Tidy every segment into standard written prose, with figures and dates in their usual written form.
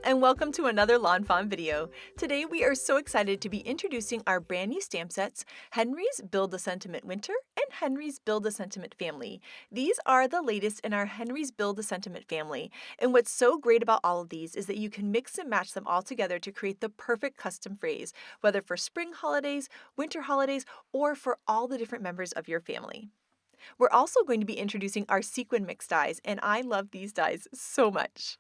and welcome to another Lawn Fawn video. Today we are so excited to be introducing our brand new stamp sets, Henry's Build a Sentiment Winter and Henry's Build a Sentiment Family. These are the latest in our Henry's Build a Sentiment family, and what's so great about all of these is that you can mix and match them all together to create the perfect custom phrase, whether for spring holidays, winter holidays, or for all the different members of your family. We're also going to be introducing our Sequin mix dies, and I love these dies so much.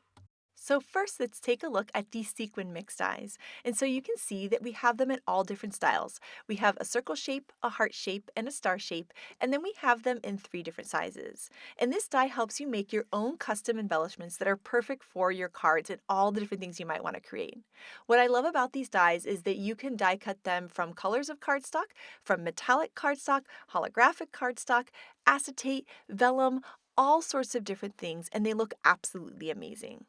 So first, let's take a look at these Sequin mix dies. And so you can see that we have them in all different styles. We have a circle shape, a heart shape, and a star shape, and then we have them in 3 different sizes. And this die helps you make your own custom embellishments that are perfect for your cards and all the different things you might want to create. What I love about these dies is that you can die cut them from colors of cardstock, from metallic cardstock, holographic cardstock, acetate, vellum, all sorts of different things, and they look absolutely amazing.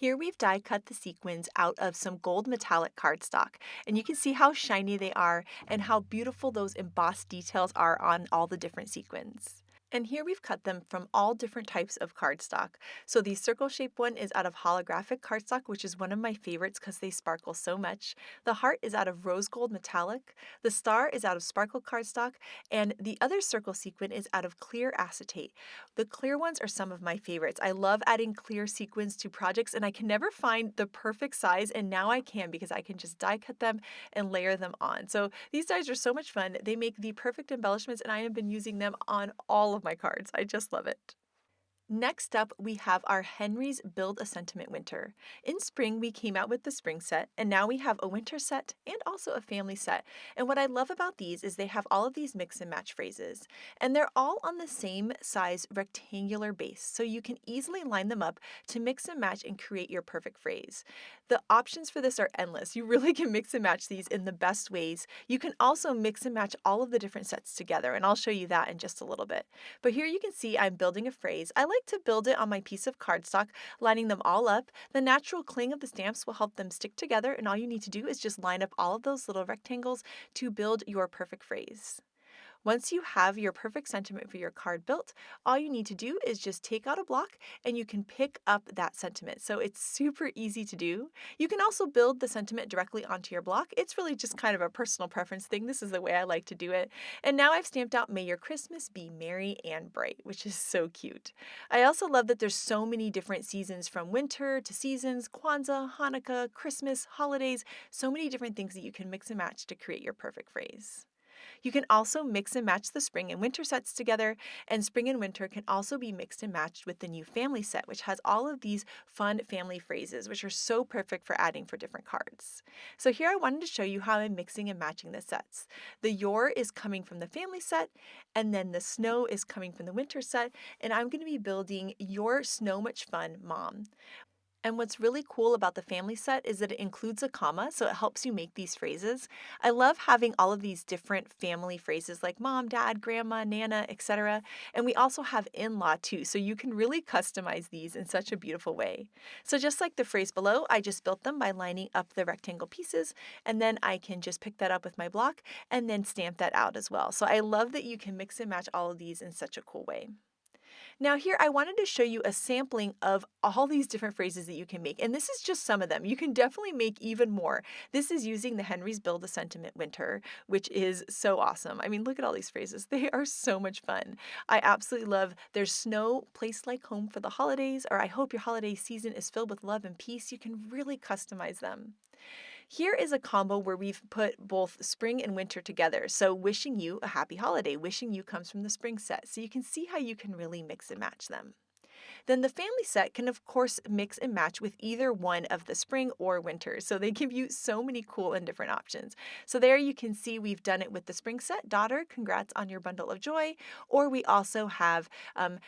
Here we've die cut the sequins out of some gold metallic cardstock, and you can see how shiny they are and how beautiful those embossed details are on all the different sequins. And here we've cut them from all different types of cardstock. So the circle shaped one is out of holographic cardstock, which is one of my favorites because they sparkle so much. The heart is out of rose gold metallic. The star is out of sparkle cardstock. And the other circle sequin is out of clear acetate. The clear ones are some of my favorites. I love adding clear sequins to projects, and I can never find the perfect size, and now I can because I can just die cut them and layer them on. So these dies are so much fun. They make the perfect embellishments, and I have been using them on all of my cards. I just love it. Next up, we have our Henry's Build a Sentiment Winter. In spring, we came out with the spring set, and now we have a winter set and also a family set. And what I love about these is they have all of these mix and match phrases, and they're all on the same size rectangular base, so you can easily line them up to mix and match and create your perfect phrase. The options for this are endless. You really can mix and match these in the best ways. You can also mix and match all of the different sets together, and I'll show you that in just a little bit. But here you can see I'm building a phrase. I like to build it on my piece of cardstock, lining them all up. The natural cling of the stamps will help them stick together, and all you need to do is just line up all of those little rectangles to build your perfect phrase. Once you have your perfect sentiment for your card built, all you need to do is just take out a block and you can pick up that sentiment. So it's super easy to do. You can also build the sentiment directly onto your block. It's really just kind of a personal preference thing. This is the way I like to do it. And now I've stamped out May Your Christmas Be Merry and Bright, which is so cute. I also love that there's so many different seasons, from winter to seasons, Kwanzaa, Hanukkah, Christmas, holidays, so many different things that you can mix and match to create your perfect phrase. You can also mix and match the spring and winter sets together, and spring and winter can also be mixed and matched with the new family set, which has all of these fun family phrases, which are so perfect for adding for different cards. So here I wanted to show you how I'm mixing and matching the sets. The Your is coming from the family set, and then the Snow is coming from the winter set, and I'm going to be building Your Snow Much Fun Mom. And what's really cool about the family set is that it includes a comma, so it helps you make these phrases. I love having all of these different family phrases like mom, dad, grandma, nana, etc. And we also have in-law too, so you can really customize these in such a beautiful way. So just like the phrase below, I just built them by lining up the rectangle pieces, and then I can just pick that up with my block and then stamp that out as well. So I love that you can mix and match all of these in such a cool way. Now here I wanted to show you a sampling of all these different phrases that you can make, and this is just some of them. You can definitely make even more. This is using the Henry's Build a Sentiment Winter, which is so awesome. I mean, look at all these phrases. They are so much fun. I absolutely love "There's snow placed like home for the holidays," or "I hope your holiday season is filled with love and peace." You can really customize them. Here is a combo where we've put both spring and winter together. So "Wishing you a happy holiday." Wishing you comes from the spring set. So you can see how you can really mix and match them. Then the family set can of course mix and match with either one of the spring or winter. So they give you so many cool and different options. So there you can see we've done it with the spring set, "Daughter, congrats on your bundle of joy." Or we also have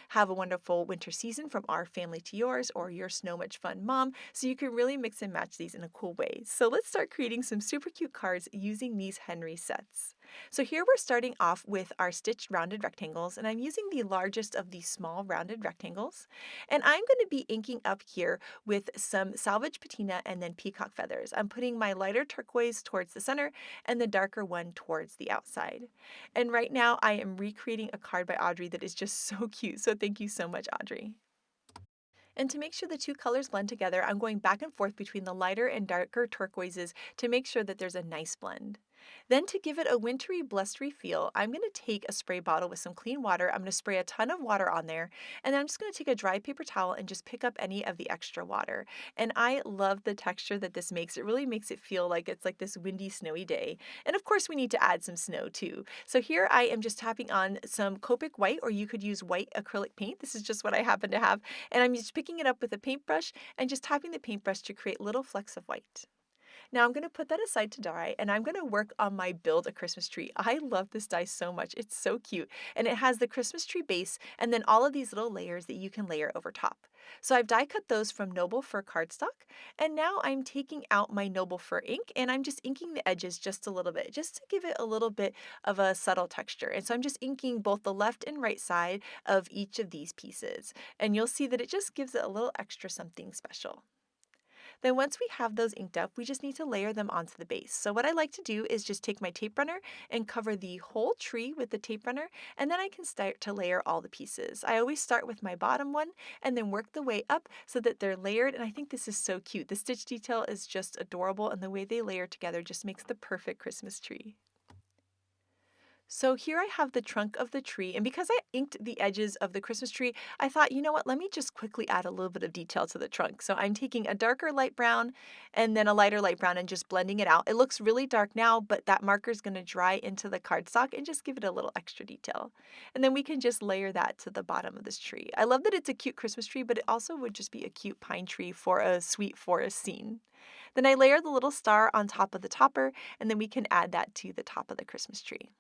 "Have a wonderful winter season from our family to yours," or "Your Snow Much Fun Mom." So you can really mix and match these in a cool way. So let's start creating some super cute cards using these Henry sets. So here we're starting off with our stitched rounded rectangles, and I'm using the largest of these small rounded rectangles. And I'm going to be inking up here with some salvage patina and then peacock feathers. I'm putting my lighter turquoise towards the center and the darker one towards the outside. And right now I am recreating a card by Audrey that is just so cute. So thank you so much, Audrey. And to make sure the two colors blend together, I'm going back and forth between the lighter and darker turquoises to make sure that there's a nice blend. Then to give it a wintry, blustery feel, I'm going to take a spray bottle with some clean water. I'm going to spray a ton of water on there, and then I'm just going to take a dry paper towel and just pick up any of the extra water. And I love the texture that this makes. It really makes it feel like it's like this windy, snowy day. And of course, we need to add some snow too. So here I am just tapping on some Copic white, or you could use white acrylic paint. This is just what I happen to have. And I'm just picking it up with a paintbrush and just tapping the paintbrush to create little flecks of white. Now I'm going to put that aside to dry, and I'm going to work on my Build a Christmas Tree. I love this die so much. It's so cute, and it has the Christmas tree base and then all of these little layers that you can layer over top. So I've die cut those from Noble Fir cardstock, and now I'm taking out my Noble Fir ink, and I'm just inking the edges just a little bit, just to give it a little bit of a subtle texture. And so I'm just inking both the left and right side of each of these pieces, and you'll see that it just gives it a little extra something special. Then once we have those inked up, we just need to layer them onto the base. So what I like to do is just take my tape runner and cover the whole tree with the tape runner, and then I can start to layer all the pieces. I always start with my bottom one and then work the way up so that they're layered, and I think this is so cute. The stitch detail is just adorable, and the way they layer together just makes the perfect Christmas tree. So here I have the trunk of the tree, and because I inked the edges of the Christmas tree, I thought, you know what, let me just quickly add a little bit of detail to the trunk. So I'm taking a darker light brown and then a lighter light brown and just blending it out. It looks really dark now, but that marker is going to dry into the cardstock and just give it a little extra detail. And then we can just layer that to the bottom of this tree. I love that it's a cute Christmas tree, but it also would just be a cute pine tree for a sweet forest scene. Then I layer the little star on top of the topper, and then we can add that to the top of the Christmas tree.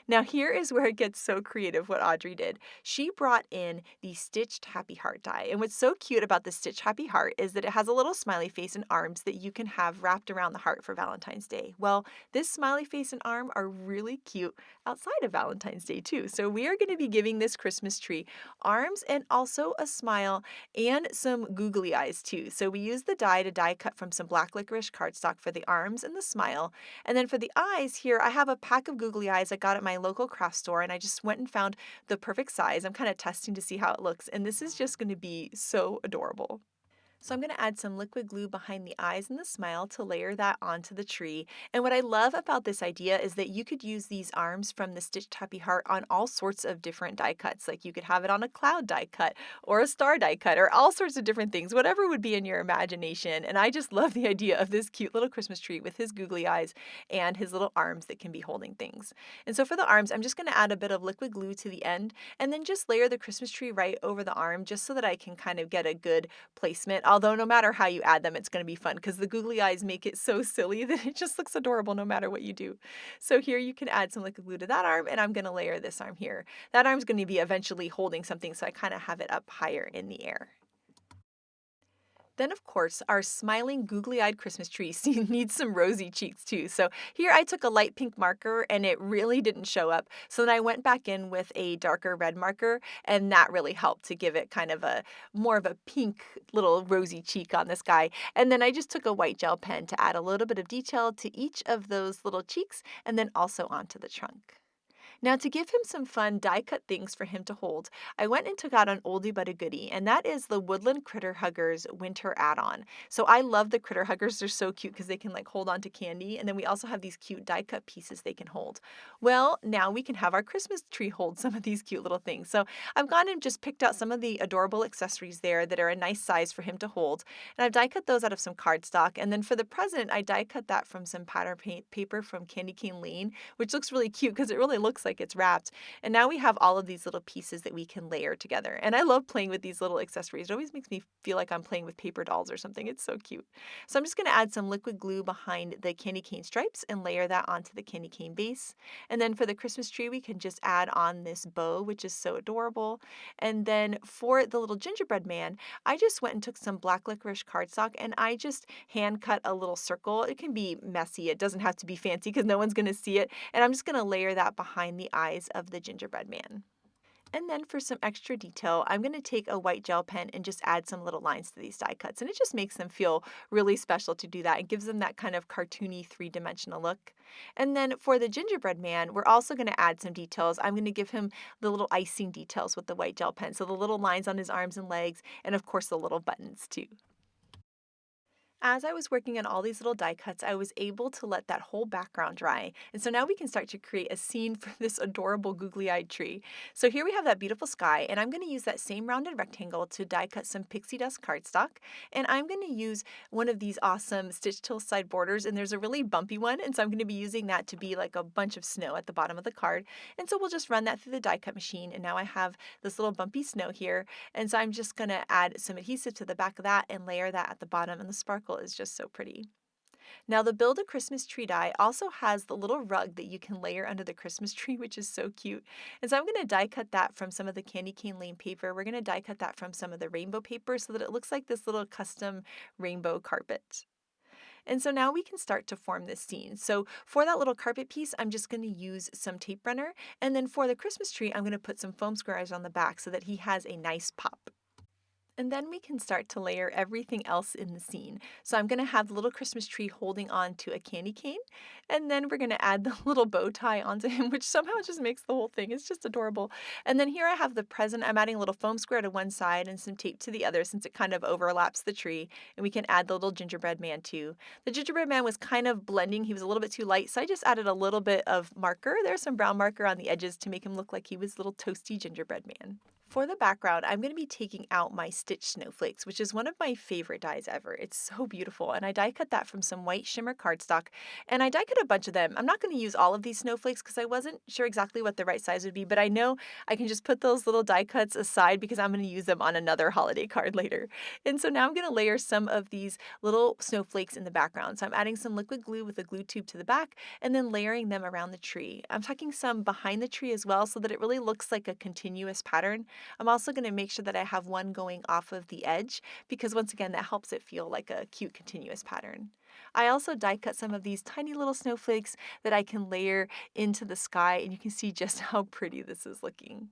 Now here is where it gets so creative what Audrey did. She brought in the stitched happy heart die. And what's so cute about the stitched happy heart is that it has a little smiley face and arms that you can have wrapped around the heart for Valentine's Day. Well, this smiley face and arm are really cute outside of Valentine's Day too. So we are going to be giving this Christmas tree arms and also a smile and some googly eyes too. So we use the die to die cut from some black licorice cardstock for the arms and the smile. And then for the eyes here, I have a pack of googly eyes I got at my local craft store, and I just went and found the perfect size. I'm kind of testing to see how it looks, and this is just going to be so adorable. So I'm going to add some liquid glue behind the eyes and the smile to layer that onto the tree. And what I love about this idea is that you could use these arms from the Stitched Happy Heart on all sorts of different die cuts. Like you could have it on a cloud die cut or a star die cut or all sorts of different things, whatever would be in your imagination. And I just love the idea of this cute little Christmas tree with his googly eyes and his little arms that can be holding things. And so for the arms, I'm just going to add a bit of liquid glue to the end and then just layer the Christmas tree right over the arm just so that I can kind of get a good placement. Although no matter how you add them, it's going to be fun because the googly eyes make it so silly that it just looks adorable no matter what you do. So here you can add some liquid glue to that arm, and I'm going to layer this arm here. That arm's going to be eventually holding something, so I kind of have it up higher in the air. Then, of course, our smiling, googly-eyed Christmas tree needs some rosy cheeks too. So here I took a light pink marker and it really didn't show up. So then I went back in with a darker red marker, and that really helped to give it kind of a more of a pink little rosy cheek on this guy. And then I just took a white gel pen to add a little bit of detail to each of those little cheeks and then also onto the trunk. Now, to give him some fun die cut things for him to hold, I went and took out an oldie but a goodie, and that is the Woodland Critter Huggers Winter Add-on. So I love the Critter Huggers. They're so cute because they can like hold on to candy, and then we also have these cute die cut pieces they can hold. Well, now we can have our Christmas tree hold some of these cute little things. So I've gone and just picked out some of the adorable accessories there that are a nice size for him to hold, and I've die cut those out of some cardstock. And then for the present, I die cut that from some pattern paper from Candy Cane Lane, which looks really cute because it really looks like it's wrapped. And now we have all of these little pieces that we can layer together. And I love playing with these little accessories. It always makes me feel like I'm playing with paper dolls or something. It's so cute. So I'm just going to add some liquid glue behind the candy cane stripes and layer that onto the candy cane base. And then for the Christmas tree, we can just add on this bow, which is so adorable. And then for the little gingerbread man, I just went and took some black licorice cardstock and I just hand cut a little circle. It can be messy. It doesn't have to be fancy because no one's going to see it. And I'm just going to layer that behind the eyes of the gingerbread man. And then for some extra detail, I'm going to take a white gel pen and just add some little lines to these die cuts. And it just makes them feel really special to do that. It gives them that kind of cartoony three-dimensional look. And then for the gingerbread man, we're also going to add some details. I'm going to give him the little icing details with the white gel pen. So the little lines on his arms and legs, and of course the little buttons too. As I was working on all these little die cuts, I was able to let that whole background dry. And so now we can start to create a scene for this adorable googly-eyed tree. So here we have that beautiful sky, and I'm going to use that same rounded rectangle to die cut some pixie dust cardstock. And I'm going to use one of these awesome stitch till side borders, and there's a really bumpy one, and so I'm going to be using that to be like a bunch of snow at the bottom of the card. And so we'll just run that through the die cut machine, and now I have this little bumpy snow here. And so I'm just going to add some adhesive to the back of that and layer that at the bottom, and the sparkle is just so pretty. Now the Build a Christmas Tree die also has the little rug that you can layer under the Christmas tree, which is so cute. And so I'm going to die cut that from some of the candy cane lane paper. We're going to die cut that from some of the rainbow paper so that it looks like this little custom rainbow carpet. And so now we can start to form this scene. So for that little carpet piece, I'm just going to use some tape runner. And then for the Christmas tree, I'm going to put some foam squares on the back so that he has a nice pop. And then we can start to layer everything else in the scene. So I'm going to have the little Christmas tree holding on to a candy cane, and then we're going to add the little bow tie onto him, which somehow just makes the whole thing. It's just adorable. And then here I have the present. I'm adding a little foam square to one side and some tape to the other since it kind of overlaps the tree. And we can add the little gingerbread man too. The gingerbread man was kind of blending. He was a little bit too light, so I just added a little bit of marker. There's some brown marker on the edges to make him look like he was a little toasty gingerbread man. For the background, I'm going to be taking out my stitch snowflakes, which is one of my favorite dies ever. It's so beautiful, and I die cut that from some white shimmer cardstock, and I die cut a bunch of them. I'm not going to use all of these snowflakes because I wasn't sure exactly what the right size would be, but I know I can just put those little die cuts aside because I'm going to use them on another holiday card later. And so now I'm going to layer some of these little snowflakes in the background. So I'm adding some liquid glue with a glue tube to the back and then layering them around the tree. I'm tucking some behind the tree as well so that it really looks like a continuous pattern. I'm also going to make sure that I have one going off of the edge because once again that helps it feel like a cute continuous pattern. I also die cut some of these tiny little snowflakes that I can layer into the sky, and you can see just how pretty this is looking.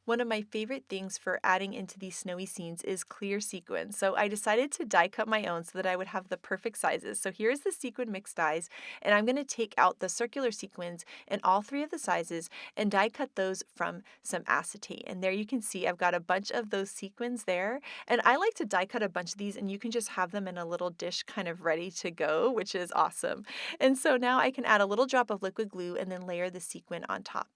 One of my favorite things for adding into these snowy scenes is clear sequin. So I decided to die cut my own so that I would have the perfect sizes. So here's the sequin mixed dies, and I'm going to take out the circular sequins in all three of the sizes and die cut those from some acetate. And there you can see I've got a bunch of those sequins there. And I like to die cut a bunch of these, and you can just have them in a little dish kind of ready to go, which is awesome. And so now I can add a little drop of liquid glue and then layer the sequin on top.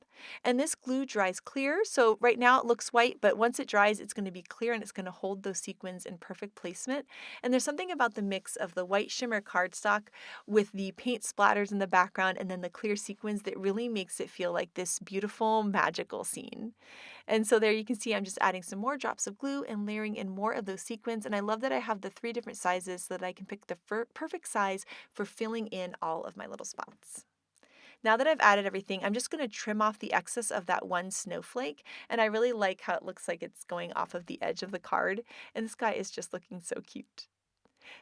And this glue dries clear, so right now it looks white, but once it dries, it's going to be clear and it's going to hold those sequins in perfect placement. And there's something about the mix of the white shimmer cardstock with the paint splatters in the background and then the clear sequins that really makes it feel like this beautiful, magical scene. And so there you can see I'm just adding some more drops of glue and layering in more of those sequins. And I love that I have the three different sizes so that I can pick the perfect size for filling in all of my little spots. Now that I've added everything, I'm just going to trim off the excess of that one snowflake, and I really like how it looks like it's going off of the edge of the card, and this guy is just looking so cute.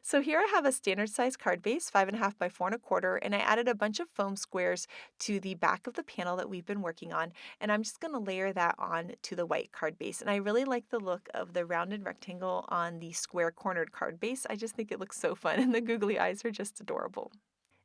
So here I have a standard size card base, 5.5 by 4.25, and I added a bunch of foam squares to the back of the panel that we've been working on, and I'm just going to layer that on to the white card base. And I really like the look of the rounded rectangle on the square cornered card base. I just think it looks so fun, and the googly eyes are just adorable.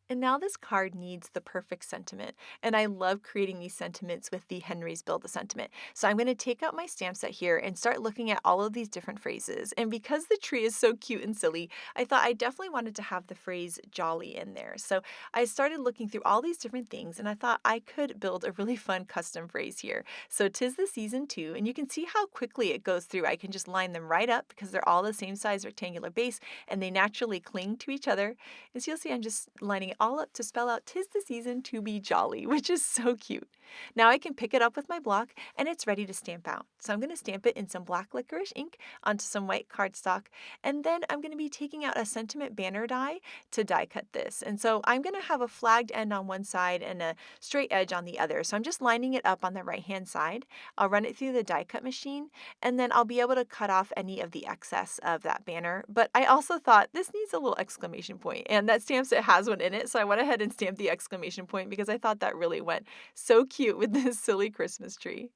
And now this card needs the perfect sentiment, and I love creating these sentiments with the Henry's Build a Sentiment. So I'm going to take out my stamp set here and start looking at all of these different phrases. And because the tree is so cute and silly, I thought I definitely wanted to have the phrase jolly in there. So I started looking through all these different things, and I thought I could build a really fun custom phrase here. So 'tis the season too, and you can see how quickly it goes through. I can just line them right up because they're all the same size rectangular base, and they naturally cling to each other. As you'll see, I'm just lining it all up to spell out 'tis the season to be jolly, which is so cute. Now I can pick it up with my block and it's ready to stamp out. So I'm going to stamp it in some black licorice ink onto some white cardstock, and then I'm going to be taking out a sentiment banner die to die cut this. And so I'm going to have a flagged end on one side and a straight edge on the other. So I'm just lining it up on the right hand side. I'll run it through the die cut machine, and then I'll be able to cut off any of the excess of that banner. But I also thought this needs a little exclamation point, and that stamp set has one in it, So I went ahead and stamped the exclamation point because I thought that really went so cute with this silly Christmas tree.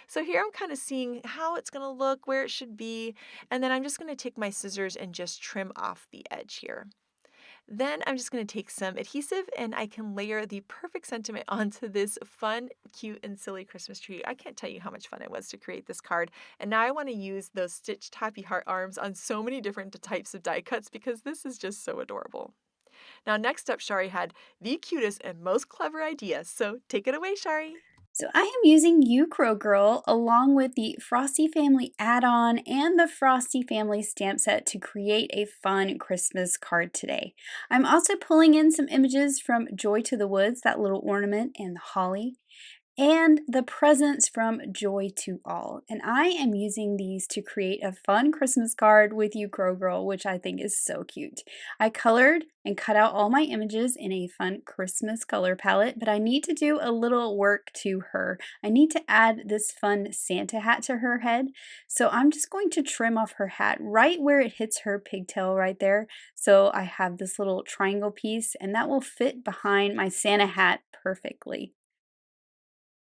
So here I'm kind of seeing how it's going to look, where it should be, and then I'm just going to take my scissors and just trim off the edge here. Then I'm just going to take some adhesive and I can layer the perfect sentiment onto this fun, cute, and silly Christmas tree. I can't tell you how much fun it was to create this card. And now I want to use those stitched happy heart arms on so many different types of die cuts because this is just so adorable. Now next up, Shari had the cutest and most clever idea. So take it away, Shari. So I am using You Crow Girl along with the Frosty Family add-on and the Frosty Family stamp set to create a fun Christmas card today. I'm also pulling in some images from Joy to the Woods, that little ornament, and the holly, and the presents from Joy to All. And I am using these to create a fun Christmas card with You Crow Girl, which I think is so cute. I colored and cut out all my images in a fun Christmas color palette, but I need to do a little work to her. I need to add this fun Santa hat to her head. So I'm just going to trim off her hat right where it hits her pigtail right there. So I have this little triangle piece and that will fit behind my Santa hat perfectly.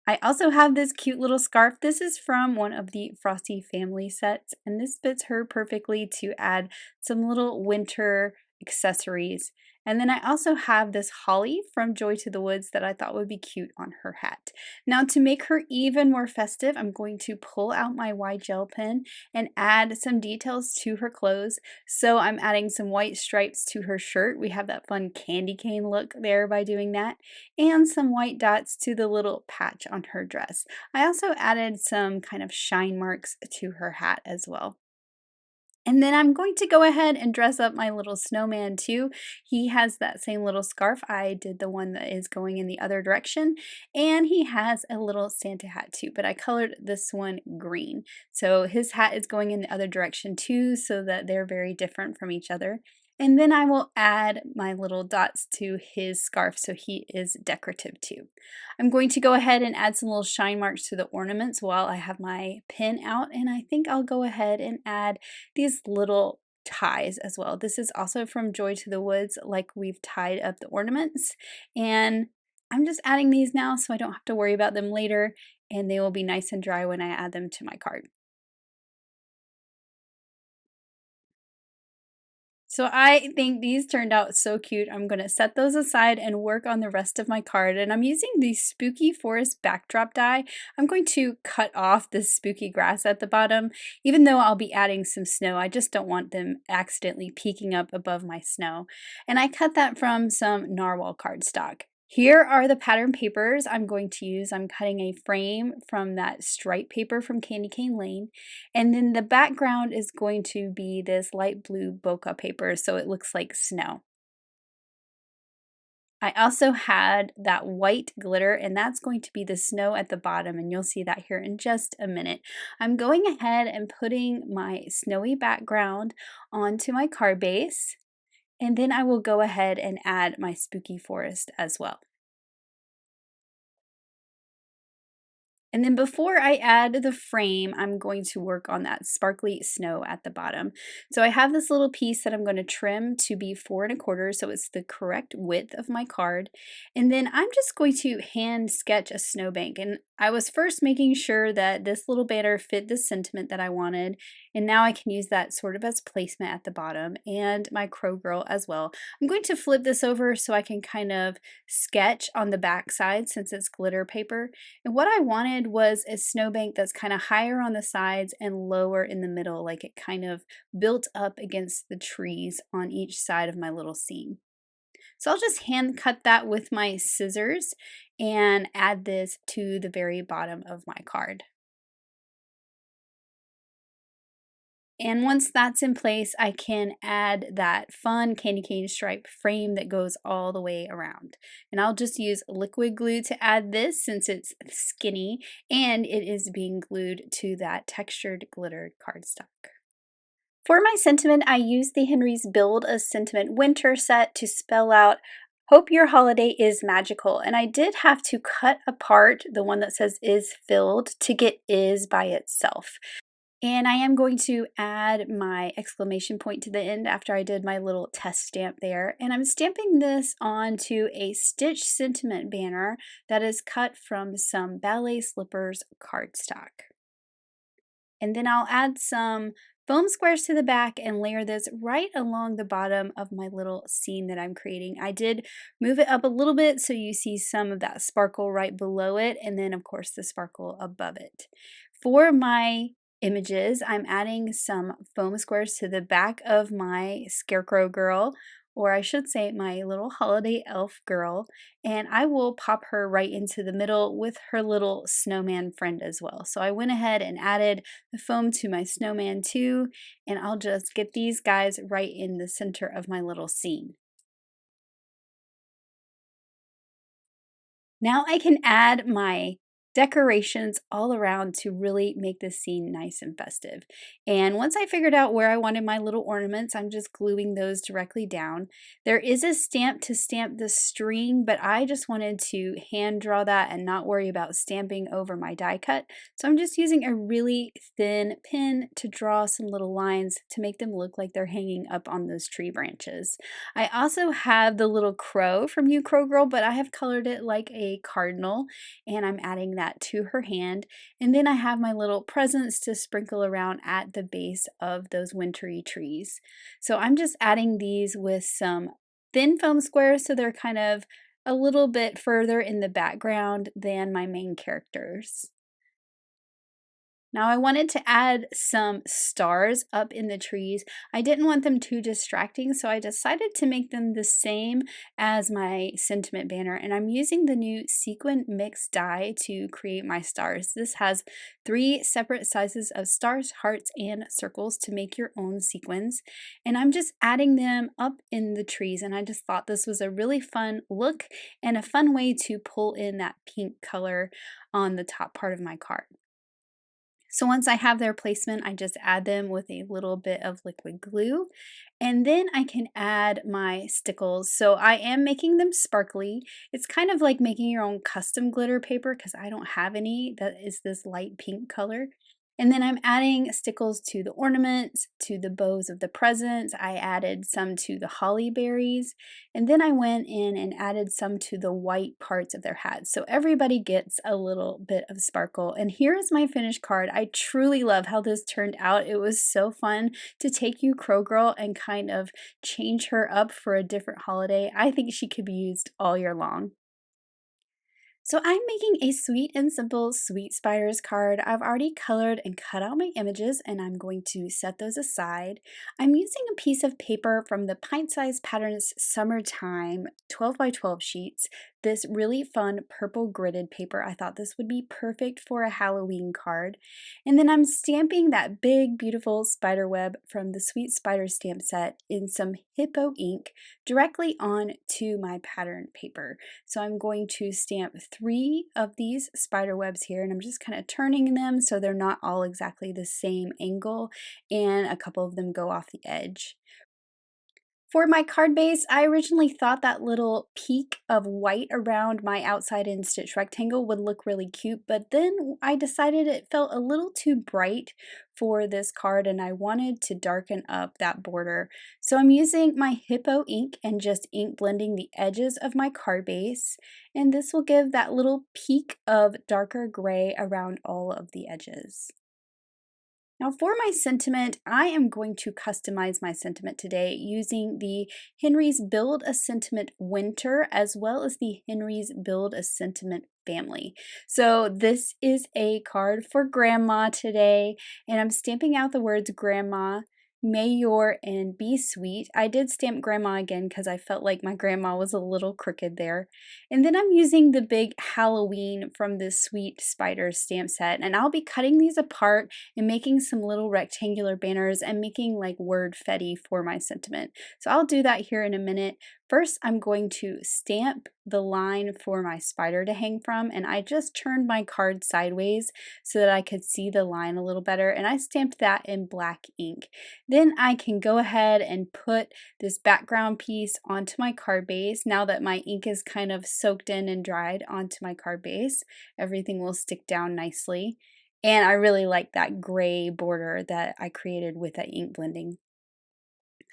I also have this cute little scarf. This is from one of the Frosty family sets, and this fits her perfectly to add some little winter accessories. And then I also have this holly from Joy to the Woods that I thought would be cute on her hat. Now to make her even more festive, I'm going to pull out my wide gel pen and add some details to her clothes. So I'm adding some white stripes to her shirt. We have that fun candy cane look there by doing that, and some white dots to the little patch on her dress. I also added some kind of shine marks to her hat as well. And then I'm going to go ahead and dress up my little snowman too. He has that same little scarf. I did the one that is going in the other direction. And he has a little Santa hat too, but I colored this one green. So his hat is going in the other direction too, so that they're very different from each other. And then I will add my little dots to his scarf so he is decorative too. I'm going to go ahead and add some little shine marks to the ornaments while I have my pen out, and I think I'll go ahead and add these little ties as well. This is also from Joy to the Woods, like we've tied up the ornaments, and I'm just adding these now so I don't have to worry about them later, and they will be nice and dry when I add them to my card. So I think these turned out so cute. I'm going to set those aside and work on the rest of my card. And I'm using the Spooky Forest backdrop die. I'm going to cut off this spooky grass at the bottom, even though I'll be adding some snow. I just don't want them accidentally peeking up above my snow. And I cut that from some narwhal cardstock. Here are the pattern papers I'm going to use. I'm cutting a frame from that stripe paper from Candy Cane Lane. And then the background is going to be this light blue bokeh paper so it looks like snow. I also had that white glitter, and that's going to be the snow at the bottom, and you'll see that here in just a minute. I'm going ahead and putting my snowy background onto my card base, and then I will go ahead and add my spooky forest as well. And then before I add the frame, I'm going to work on that sparkly snow at the bottom. So I have this little piece that I'm going to trim to be 4 1/4, so it's the correct width of my card. And then I'm just going to hand sketch a snowbank. And I was first making sure that this little banner fit the sentiment that I wanted. And now I can use that sort of as placement at the bottom and my crow girl as well. I'm going to flip this over so I can kind of sketch on the back side since it's glitter paper. And what I wanted was a snowbank that's kind of higher on the sides and lower in the middle, like it kind of built up against the trees on each side of my little scene. So I'll just hand cut that with my scissors and add this to the very bottom of my card. And once that's in place, I can add that fun candy cane stripe frame that goes all the way around. And I'll just use liquid glue to add this since it's skinny and it is being glued to that textured glittered cardstock. For my sentiment, I used the Henry's Build a Sentiment Winter set to spell out Hope your holiday is magical. And I did have to cut apart the one that says is filled to get is by itself. And I am going to add my exclamation point to the end after I did my little test stamp there. And I'm stamping this onto a stitch sentiment banner that is cut from some ballet slippers cardstock. And then I'll add some foam squares to the back and layer this right along the bottom of my little scene that I'm creating. I did move it up a little bit so you see some of that sparkle right below it, and then of course the sparkle above it. For my images, I'm adding some foam squares to the back of my scarecrow girl, or I should say my little holiday elf girl, and I will pop her right into the middle with her little snowman friend as well. So I went ahead and added the foam to my snowman too, and I'll just get these guys right in the center of my little scene. Now I can add my decorations all around to really make this scene nice and festive. And once I figured out where I wanted my little ornaments, I'm just gluing those directly down. There is a stamp to stamp the string, but I just wanted to hand draw that and not worry about stamping over my die cut. So I'm just using a really thin pin to draw some little lines to make them look like they're hanging up on those tree branches. I also have the little crow from You Crow Girl, but I have colored it like a cardinal, and I'm adding that to her hand. And then I have my little presents to sprinkle around at the base of those wintry trees. So I'm just adding these with some thin foam squares so they're kind of a little bit further in the background than my main characters. Now I wanted to add some stars up in the trees. I didn't want them too distracting, so I decided to make them the same as my sentiment banner, and I'm using the new Sequin mix die to create my stars. This has 3 separate sizes of stars, hearts, and circles to make your own sequins, and I'm just adding them up in the trees, and I just thought this was a really fun look and a fun way to pull in that pink color on the top part of my card. So once I have their placement, I just add them with a little bit of liquid glue. And then I can add my stickles. So I am making them sparkly. It's kind of like making your own custom glitter paper because I don't have any that is this light pink color. And then I'm adding stickles to the ornaments, to the bows of the presents. I added some to the holly berries. And then I went in and added some to the white parts of their hats. So everybody gets a little bit of sparkle. And here is my finished card. I truly love how this turned out. It was so fun to take you Crow Girl and kind of change her up for a different holiday. I think she could be used all year long. So I'm making a sweet and simple Sweet Spiders card. I've already colored and cut out my images and I'm going to set those aside. I'm using a piece of paper from the Pint Size Patterns Summertime 12 by 12 sheets. This really fun purple gridded paper. I thought this would be perfect for a Halloween card. And then I'm stamping that big beautiful spider web from the Sweet Spider stamp set in some hippo ink directly on to my pattern paper. So I'm going to stamp 3 of these spider webs here, and I'm just kind of turning them so they're not all exactly the same angle, and a couple of them go off the edge. For my card base, I originally thought that little peak of white around my outside in stitch rectangle would look really cute, but then I decided it felt a little too bright for this card and I wanted to darken up that border. So I'm using my hippo ink and just ink blending the edges of my card base, and this will give that little peak of darker gray around all of the edges. Now for my sentiment, I am going to customize my sentiment today using the Henry's Build a Sentiment Winter as well as the Henry's Build a Sentiment family. So this is a card for Grandma today, and I'm stamping out the words Grandma, Mayor, and Be Sweet. I did stamp Grandma again because I felt like my grandma was a little crooked there. And then I'm using the big Halloween from the Sweet Spider stamp set, and I'll be cutting these apart and making some little rectangular banners and making like word fetty for my sentiment. So I'll do that here in a minute. First, I'm going to stamp the line for my spider to hang from, and I just turned my card sideways so that I could see the line a little better, and I stamped that in black ink. Then I can go ahead and put this background piece onto my card base. Now that my ink is kind of soaked in and dried onto my card base, everything will stick down nicely. And I really like that gray border that I created with that ink blending.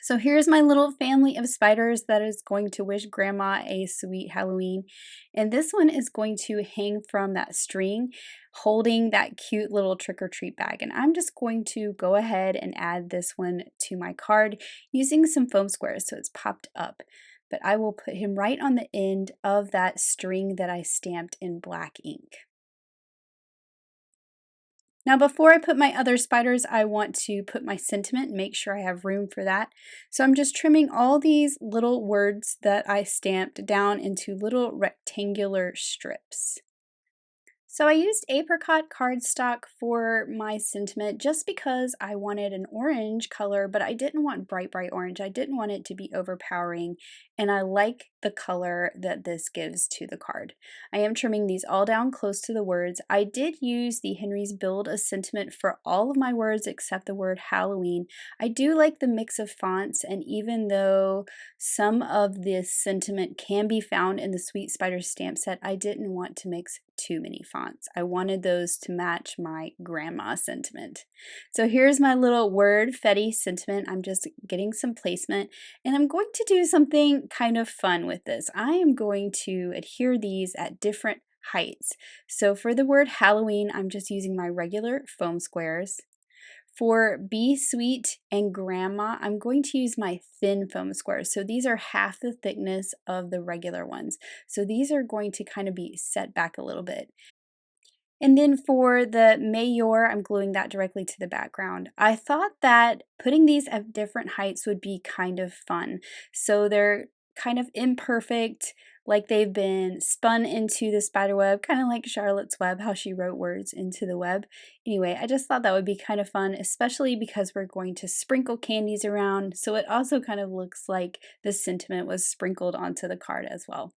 So here's my little family of spiders that is going to wish Grandma a sweet Halloween. And this one is going to hang from that string holding that cute little trick or treat bag. And I'm just going to go ahead and add this one to my card using some foam squares so it's popped up. But I will put him right on the end of that string that I stamped in black ink. Now before I put my other spiders, I want to put my sentiment and make sure I have room for that. So I'm just trimming all these little words that I stamped down into little rectangular strips. So I used apricot cardstock for my sentiment just because I wanted an orange color, but I didn't want bright, bright orange. I didn't want it to be overpowering, and I like the color that this gives to the card. I am trimming these all down close to the words. I did use the Henry's Build a Sentiment for all of my words except the word Halloween. I do like the mix of fonts, and even though some of this sentiment can be found in the Sweet Spider stamp set, I didn't want to mix too many fonts. I wanted those to match my grandma sentiment. So here's my little word Fetty sentiment. I'm just getting some placement, and I'm going to do something kind of fun with this. I am going to adhere these at different heights. So for the word Halloween, I'm just using my regular foam squares. For Be Sweet and Grandma, I'm going to use my thin foam squares. So these are half the thickness of the regular ones. So these are going to kind of be set back a little bit. And then for the Mayor, I'm gluing that directly to the background. I thought that putting these at different heights would be kind of fun. So they're kind of imperfect, like they've been spun into the spider web, kind of like Charlotte's Web, how she wrote words into the web. Anyway, I just thought that would be kind of fun, especially because we're going to sprinkle candies around. So it also kind of looks like the sentiment was sprinkled onto the card as well.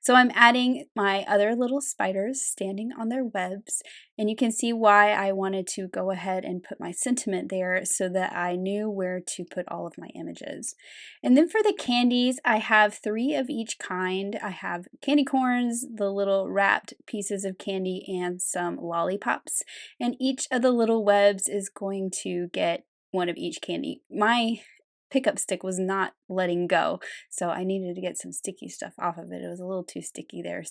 So I'm adding my other little spiders standing on their webs, and you can see why I wanted to go ahead and put my sentiment there so that I knew where to put all of my images. And then for the candies, I have 3 of each kind. I have candy corns, the little wrapped pieces of candy, and some lollipops. And each of the little webs is going to get one of each candy. My pickup stick was not letting go, so I needed to get some sticky stuff off of it. It was a little too sticky there,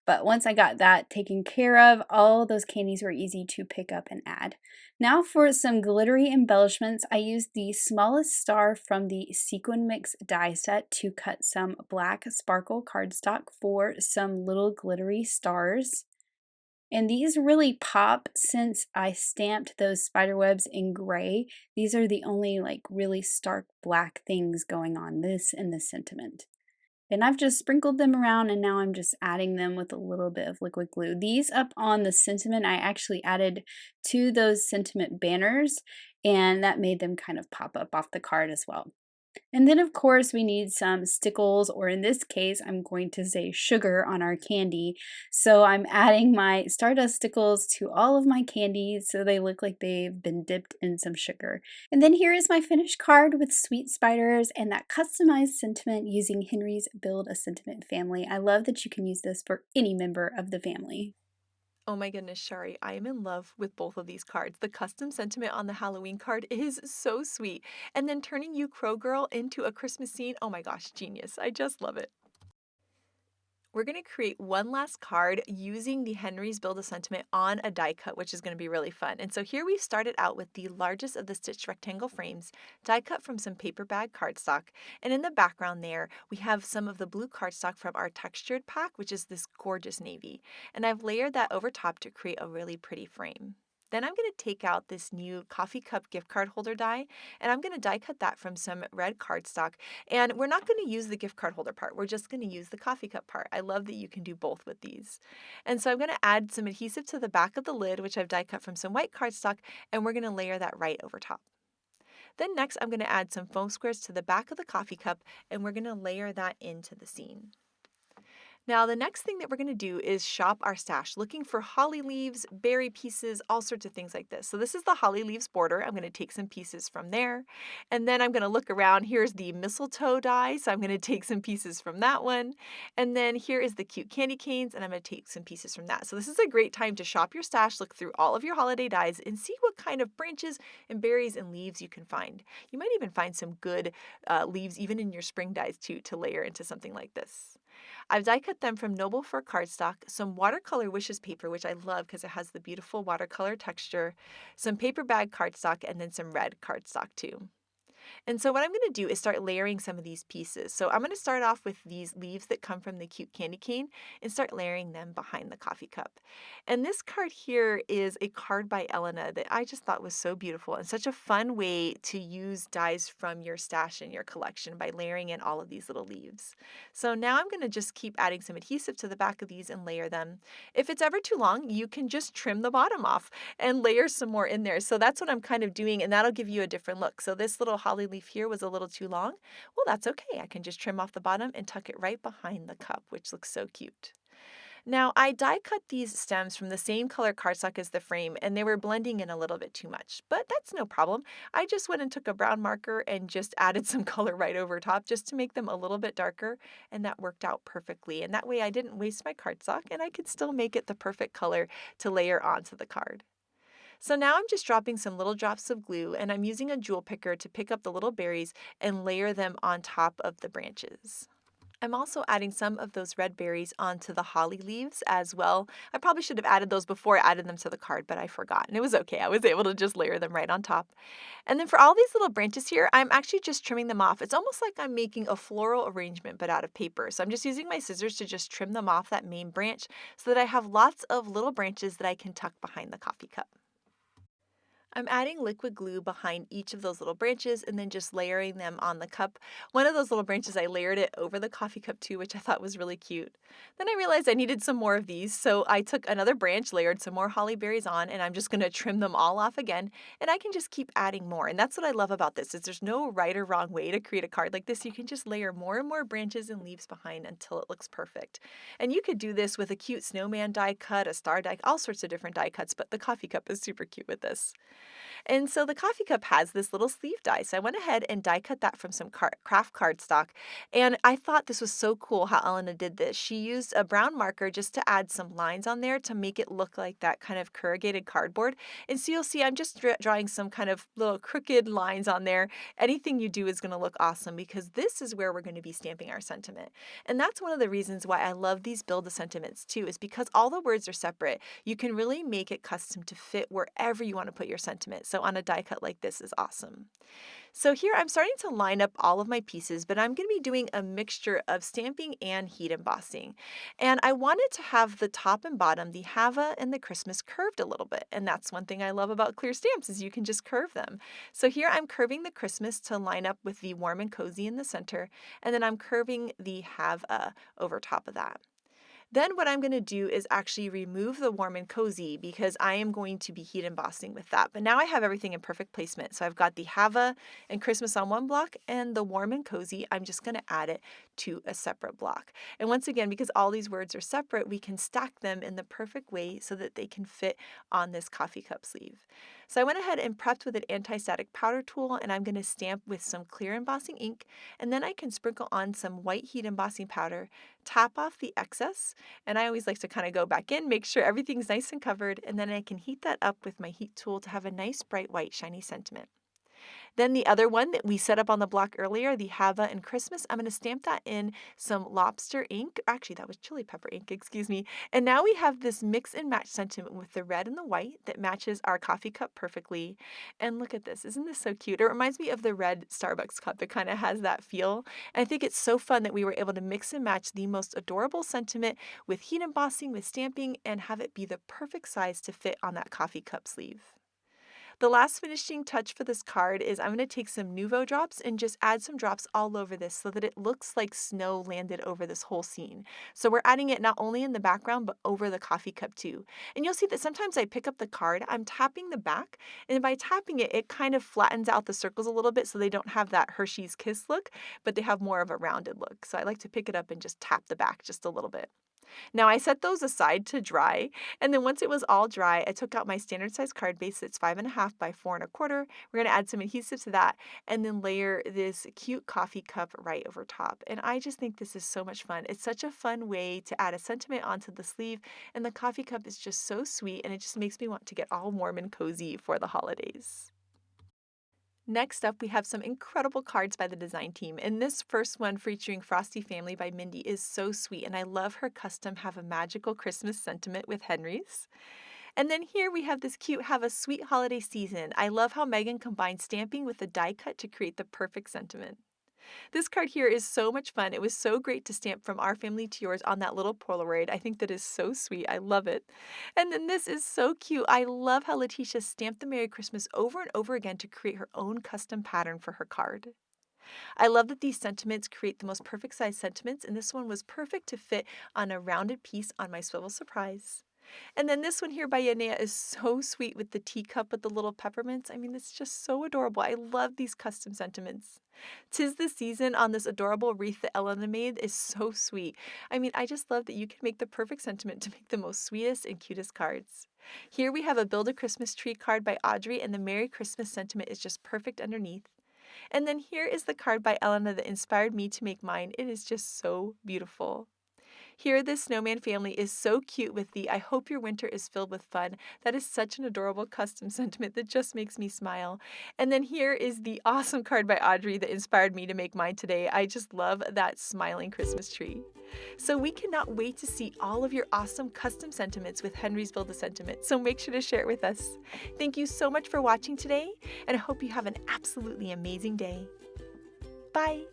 but once I got that taken care of, all those candies were easy to pick up and add. Now for some glittery embellishments, I used the smallest star from the Sequin Mix die set to cut some black sparkle cardstock for some little glittery stars. And these really pop since I stamped those spider webs in gray. These are the only like really stark black things going on, this and the sentiment. And I've just sprinkled them around, and now I'm just adding them with a little bit of liquid glue. These up on the sentiment I actually added to those sentiment banners, and that made them kind of pop up off the card as well. And then of course we need some stickles, or in this case I'm going to say sugar on our candy. So I'm adding my Stardust stickles to all of my candies so they look like they've been dipped in some sugar. And then here is my finished card with sweet spiders and that customized sentiment using Henry's Build a Sentiment family. I love that you can use this for any member of the family. Oh my goodness, Shari, I am in love with both of these cards. The custom sentiment on the Halloween card is so sweet. And then turning you Crow Girl into a Christmas scene, oh my gosh, genius. I just love it. We're going to create one last card using the Henry's Build a Sentiment on a die cut, which is going to be really fun. And so here we've started out with the largest of the stitched rectangle frames, die cut from some paper bag cardstock. And in the background there, we have some of the blue cardstock from our textured pack, which is this gorgeous navy. And I've layered that over top to create a really pretty frame. Then I'm going to take out this new coffee cup gift card holder die, and I'm going to die cut that from some red cardstock. And we're not going to use the gift card holder part. We're just going to use the coffee cup part. I love that you can do both with these. And so I'm going to add some adhesive to the back of the lid, which I've die cut from some white cardstock, and we're going to layer that right over top. Then next, I'm going to add some foam squares to the back of the coffee cup, and we're going to layer that into the scene. Now, the next thing that we're going to do is shop our stash, looking for holly leaves, berry pieces, all sorts of things like this. So this is the holly leaves border. I'm going to take some pieces from there. And then I'm going to look around. Here's the mistletoe die. So I'm going to take some pieces from that one. And then here is the cute candy canes, and I'm going to take some pieces from that. So this is a great time to shop your stash, look through all of your holiday dies, and see what kind of branches and berries and leaves you can find. You might even find some good leaves even in your spring dies too to layer into something like this. I've die cut them from Noble Fur cardstock, some watercolor wishes paper, which I love because it has the beautiful watercolor texture, some paper bag cardstock, and then some red cardstock too. And so what I'm going to do is start layering some of these pieces. So I'm going to start off with these leaves that come from the cute candy cane and start layering them behind the coffee cup. And this card here is a card by Elena that I just thought was so beautiful and such a fun way to use dies from your stash in your collection by layering in all of these little leaves. So now I'm going to just keep adding some adhesive to the back of these and layer them. If it's ever too long, you can just trim the bottom off and layer some more in there. So that's what I'm kind of doing, and that'll give you a different look. So this little holly leaf here was a little too long. Well, that's okay. I can just trim off the bottom and tuck it right behind the cup, which looks so cute. Now, I die cut these stems from the same color cardstock as the frame, and they were blending in a little bit too much, but that's no problem. I just went and took a brown marker and just added some color right over top just to make them a little bit darker, and that worked out perfectly. And that way I didn't waste my cardstock, and I could still make it the perfect color to layer onto the card. So now I'm just dropping some little drops of glue, and I'm using a jewel picker to pick up the little berries and layer them on top of the branches. I'm also adding some of those red berries onto the holly leaves as well. I probably should have added those before I added them to the card, but I forgot, and it was okay. I was able to just layer them right on top. And then for all these little branches here, I'm actually just trimming them off. It's almost like I'm making a floral arrangement, but out of paper. So I'm just using my scissors to just trim them off that main branch so that I have lots of little branches that I can tuck behind the coffee cup. I'm adding liquid glue behind each of those little branches and then just layering them on the cup. One of those little branches, I layered it over the coffee cup too, which I thought was really cute. Then I realized I needed some more of these, so I took another branch, layered some more holly berries on, and I'm just going to trim them all off again, and I can just keep adding more. And that's what I love about this, is there's no right or wrong way to create a card like this. You can just layer more and more branches and leaves behind until it looks perfect. And you could do this with a cute snowman die cut, a star die, all sorts of different die cuts, but the coffee cup is super cute with this. And so the coffee cup has this little sleeve die. So I went ahead and die cut that from some craft cardstock. And I thought this was so cool how Elena did this. She used a brown marker just to add some lines on there to make it look like that kind of corrugated cardboard. And so you'll see I'm just drawing some kind of little crooked lines on there. Anything you do is going to look awesome because this is where we're going to be stamping our sentiment. And that's one of the reasons why I love these build a sentiments too, is because all the words are separate. You can really make it custom to fit wherever you want to put your sentiment. So on a die cut like this is awesome. So here I'm starting to line up all of my pieces, but I'm going to be doing a mixture of stamping and heat embossing. And I wanted to have the top and bottom, the Hava and the Christmas, curved a little bit. And that's one thing I love about clear stamps, is you can just curve them. So here I'm curving the Christmas to line up with the warm and cozy in the center, and then I'm curving the Hava over top of that. Then what I'm going to do is actually remove the warm and cozy because I am going to be heat embossing with that. But now I have everything in perfect placement. So I've got the Hava and Christmas on one block, and the warm and cozy, I'm just going to add it to a separate block. And once again, because all these words are separate, we can stack them in the perfect way so that they can fit on this coffee cup sleeve. So I went ahead and prepped with an anti-static powder tool, and I'm going to stamp with some clear embossing ink, and then I can sprinkle on some white heat embossing powder, tap off the excess, and I always like to kind of go back in, make sure everything's nice and covered, and then I can heat that up with my heat tool to have a nice bright white shiny sentiment. Then the other one that we set up on the block earlier, the Hava and Christmas, I'm going to stamp that in some lobster ink. Actually, that was chili pepper ink, excuse me. And now we have this mix and match sentiment with the red and the white that matches our coffee cup perfectly. And look at this. Isn't this so cute? It reminds me of the red Starbucks cup. It kind of has that feel. And I think it's so fun that we were able to mix and match the most adorable sentiment with heat embossing, with stamping, and have it be the perfect size to fit on that coffee cup sleeve. The last finishing touch for this card is I'm going to take some Nuvo drops and just add some drops all over this so that it looks like snow landed over this whole scene. So we're adding it not only in the background, but over the coffee cup too. And you'll see that sometimes I pick up the card, I'm tapping the back, and by tapping it, it kind of flattens out the circles a little bit so they don't have that Hershey's Kiss look, but they have more of a rounded look. So I like to pick it up and just tap the back just a little bit. Now I set those aside to dry, and then once it was all dry, I took out my standard size card base that's 5.5 by 4.25. We're gonna add some adhesive to that, and then layer this cute coffee cup right over top. And I just think this is so much fun. It's such a fun way to add a sentiment onto the sleeve, and the coffee cup is just so sweet, and it just makes me want to get all warm and cozy for the holidays. Next up, we have some incredible cards by the design team, and this first one featuring Frosty Family by Mindy is so sweet, and I love her custom Have a Magical Christmas sentiment with Henry's. And then here we have this cute Have a Sweet Holiday Season. I love how Megan combined stamping with the die cut to create the perfect sentiment. This card here is so much fun. It was so great to stamp from our family to yours on that little Polaroid. I think that is so sweet. I love it. And then this is so cute. I love how Letitia stamped the Merry Christmas over and over again to create her own custom pattern for her card. I love that these sentiments create the most perfect size sentiments, and this one was perfect to fit on a rounded piece on my swivel surprise. And then this one here by Yanea is so sweet with the teacup with the little peppermints. I mean, it's just so adorable. I love these custom sentiments. 'Tis the season on this adorable wreath that Elena made is so sweet. I mean, I just love that you can make the perfect sentiment to make the most sweetest and cutest cards. Here we have a Build a Christmas Tree card by Audrey, and the Merry Christmas sentiment is just perfect underneath. And then here is the card by Elena that inspired me to make mine. It is just so beautiful. Here, this snowman family is so cute with the I hope your winter is filled with fun. That is such an adorable custom sentiment that just makes me smile. And then here is the awesome card by Audrey that inspired me to make mine today. I just love that smiling Christmas tree. So we cannot wait to see all of your awesome custom sentiments with Henry's Build a Sentiment. So make sure to share it with us. Thank you so much for watching today, and I hope you have an absolutely amazing day. Bye.